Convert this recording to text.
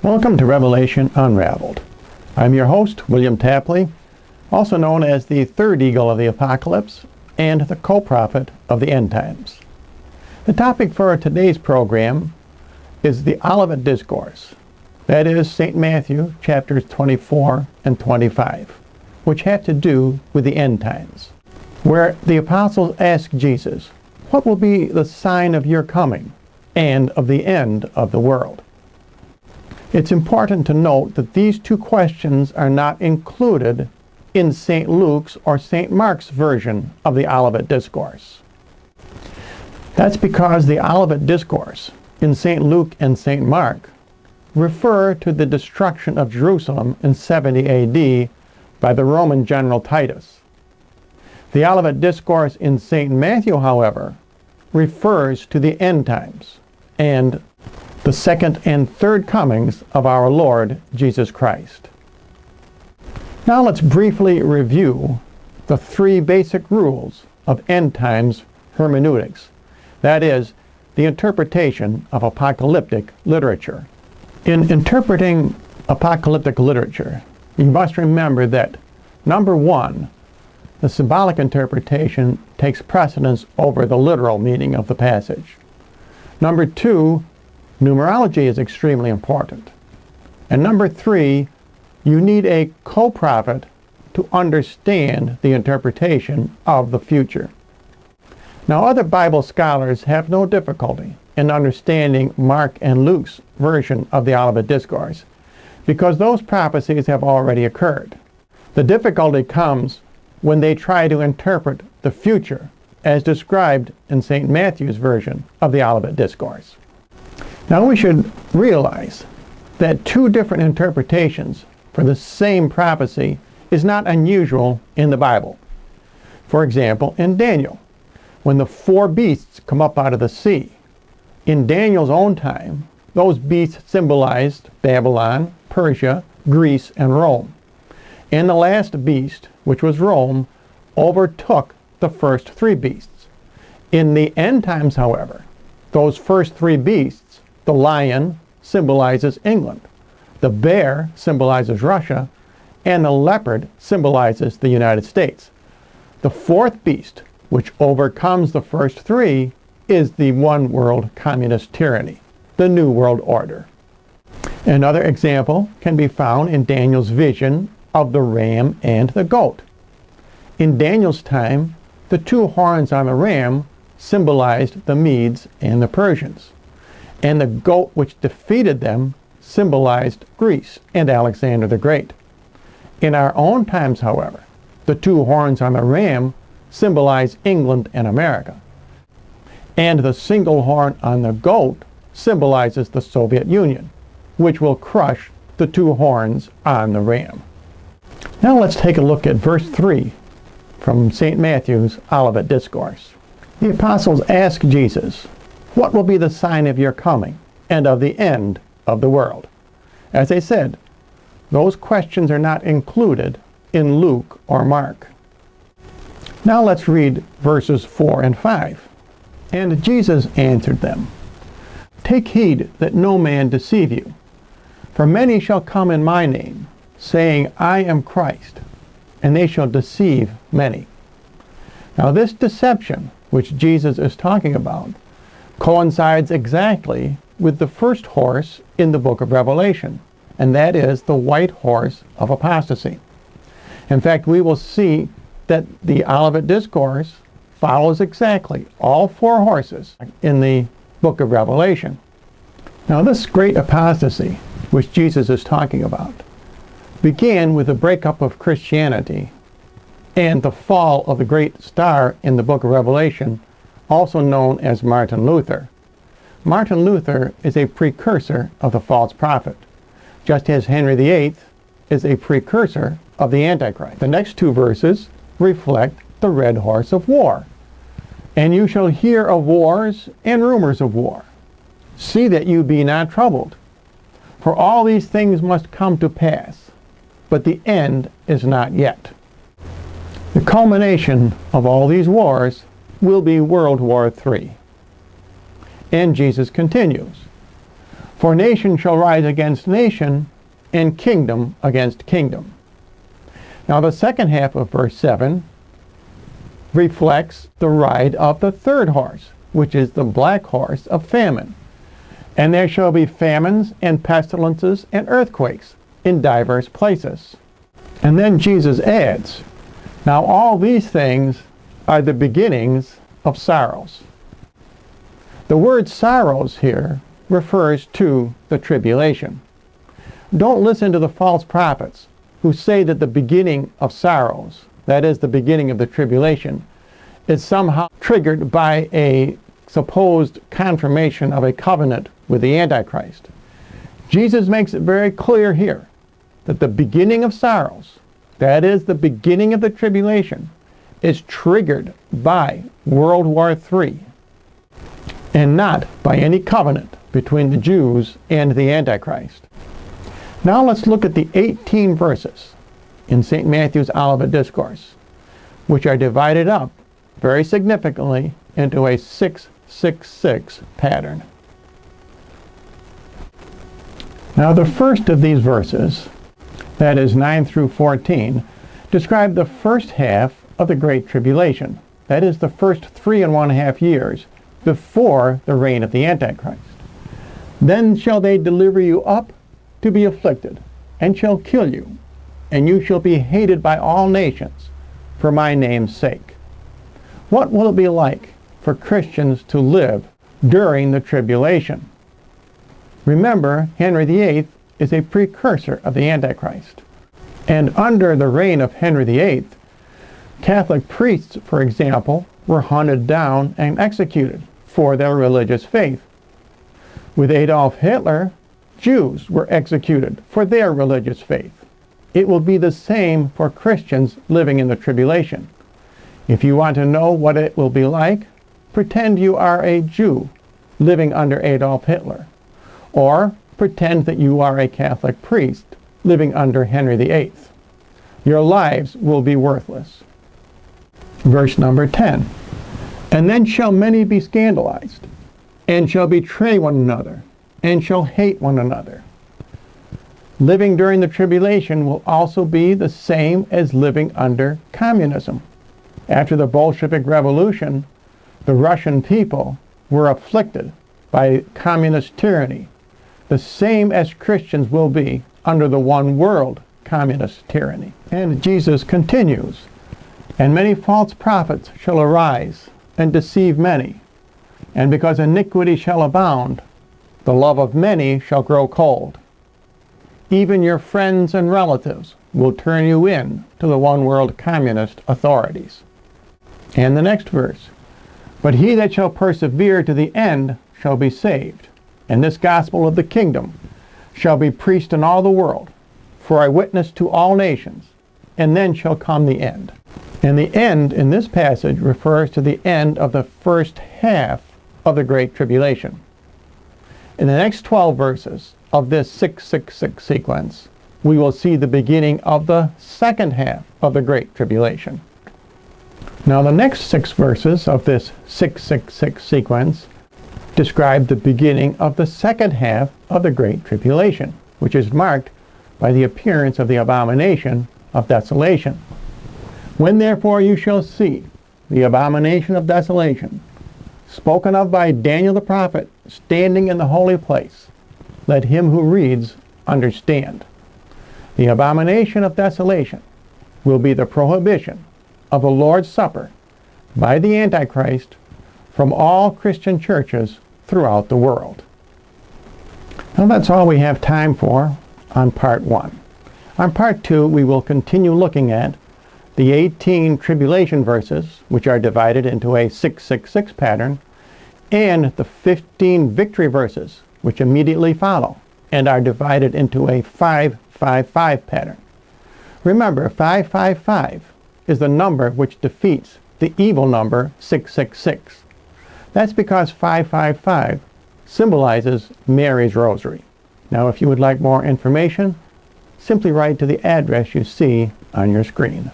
Welcome to Revelation Unraveled. I'm your host, William Tapley, also known as the third eagle of the apocalypse and the co-prophet of the end times. The topic for today's program is the Olivet Discourse, that is St. Matthew chapters 24 and 25, which have to do with the end times, where the apostles ask Jesus, "What will be the sign of your coming and of the end of the world?" It's important to note that these two questions are not included in St. Luke's or St. Mark's version of the Olivet Discourse. That's because the Olivet Discourse in St. Luke and St. Mark refer to the destruction of Jerusalem in 70 AD by the Roman general Titus. The Olivet Discourse in St. Matthew, however, refers to the end times and the second and third comings of our Lord Jesus Christ. Now let's briefly review the three basic rules of end times hermeneutics, that is, the interpretation of apocalyptic literature. In interpreting apocalyptic literature, you must remember that, number one, the symbolic interpretation takes precedence over the literal meaning of the passage. Number two, numerology is extremely important. And number three, you need a co-prophet to understand the interpretation of the future. Now, other Bible scholars have no difficulty in understanding Mark and Luke's version of the Olivet Discourse because those prophecies have already occurred. The difficulty comes when they try to interpret the future as described in St. Matthew's version of the Olivet Discourse. Now we should realize that two different interpretations for the same prophecy is not unusual in the Bible. For example, in Daniel, when the four beasts come up out of the sea, in Daniel's own time, those beasts symbolized Babylon, Persia, Greece, and Rome. And the last beast, which was Rome, overtook the first three beasts. In the end times, however, those first three beasts, the lion symbolizes England, the bear symbolizes Russia, and the leopard symbolizes the United States. The fourth beast, which overcomes the first three, is the one world communist tyranny, the New World Order. Another example can be found in Daniel's vision of the ram and the goat. In Daniel's time, the two horns on the ram symbolized the Medes and the Persians, and the goat which defeated them symbolized Greece and Alexander the Great. In our own times, however, the two horns on the ram symbolize England and America, and the single horn on the goat symbolizes the Soviet Union, which will crush the two horns on the ram. Now let's take a look at verse 3 from St. Matthew's Olivet Discourse. The apostles ask Jesus, "What will be the sign of your coming and of the end of the world?" As I said, those questions are not included in Luke or Mark. Now let's read verses 4 and 5. "And Jesus answered them, 'Take heed that no man deceive you. For many shall come in my name, saying, I am Christ, and they shall deceive many.'" Now this deception, which Jesus is talking about, coincides exactly with the first horse in the book of Revelation, and that is the white horse of apostasy. In fact, we will see that the Olivet Discourse follows exactly all four horses in the book of Revelation. Now this great apostasy, which Jesus is talking about, began with the breakup of Christianity and the fall of the great star in the book of Revelation, also known as Martin Luther. Martin Luther is a precursor of the false prophet, just as Henry VIII is a precursor of the Antichrist. The next two verses reflect the red horse of war. "And you shall hear of wars and rumors of war. See that you be not troubled. For all these things must come to pass, but the end is not yet." The culmination of all these wars will be World War III. And Jesus continues, For nation shall rise against nation, and kingdom against kingdom. Now the second half of verse 7 reflects the ride of the third horse, which is the black horse of famine. And there shall be famines and pestilences and earthquakes in divers places. And then Jesus adds, now all these things are the beginnings of sorrows. The word sorrows here refers to the tribulation. Don't listen to the false prophets who say that the beginning of sorrows, that is the beginning of the tribulation, is somehow triggered by a supposed confirmation of a covenant with the Antichrist. Jesus makes it very clear here that the beginning of sorrows, that is the beginning of the tribulation, is triggered by World War III and not by any covenant between the Jews and the Antichrist. Now let's look at the 18 verses in St. Matthew's Olivet Discourse, which are divided up very significantly into a 666 pattern. Now the first of these verses, that is 9 through 14, describe the first half of the Great Tribulation. That is the first 3.5 years before the reign of the Antichrist. Then shall they deliver you up to be afflicted, and shall kill you, and you shall be hated by all nations for my name's sake. What will it be like for Christians to live during the tribulation? Remember, Henry VIII is a precursor of the Antichrist. And under the reign of Henry VIII, Catholic priests, for example, were hunted down and executed for their religious faith. With Adolf Hitler, Jews were executed for their religious faith. It will be the same for Christians living in the tribulation. If you want to know what it will be like, pretend you are a Jew living under Adolf Hitler, or pretend that you are a Catholic priest living under Henry VIII. Your lives will be worthless. Verse number 10. And then shall many be scandalized, and shall betray one another, and shall hate one another. Living during the tribulation will also be the same as living under communism. After the Bolshevik Revolution, the Russian people were afflicted by communist tyranny, the same as Christians will be under the one world communist tyranny. And Jesus continues, and many false prophets shall arise and deceive many. And because iniquity shall abound, the love of many shall grow cold. Even your friends and relatives will turn you in to the one world communist authorities. And the next verse, but he that shall persevere to the end shall be saved. And this gospel of the kingdom shall be preached in all the world, for a witness to all nations, and then shall come the end. And the end in this passage refers to the end of the first half of the Great Tribulation. In the next 12 verses of this 666 sequence, we will see the beginning of the second half of the Great Tribulation. Now the next 6 verses of this 666 sequence describe the beginning of the second half of the Great Tribulation, which is marked by the appearance of the abomination of desolation. When therefore you shall see the abomination of desolation, spoken of by Daniel the prophet, standing in the holy place, let him who reads understand. The abomination of desolation will be the prohibition of the Lord's Supper by the Antichrist from all Christian churches throughout the world. Now that's all we have time for on part 1. On part 2, we will continue looking at the 18 tribulation verses, which are divided into a 666 pattern, and the 15 victory verses, which immediately follow, and are divided into a 555 pattern. Remember, 555 is the number which defeats the evil number 666. That's because 555 symbolizes Mary's rosary. Now, if you would like more information, simply write to the address you see on your screen.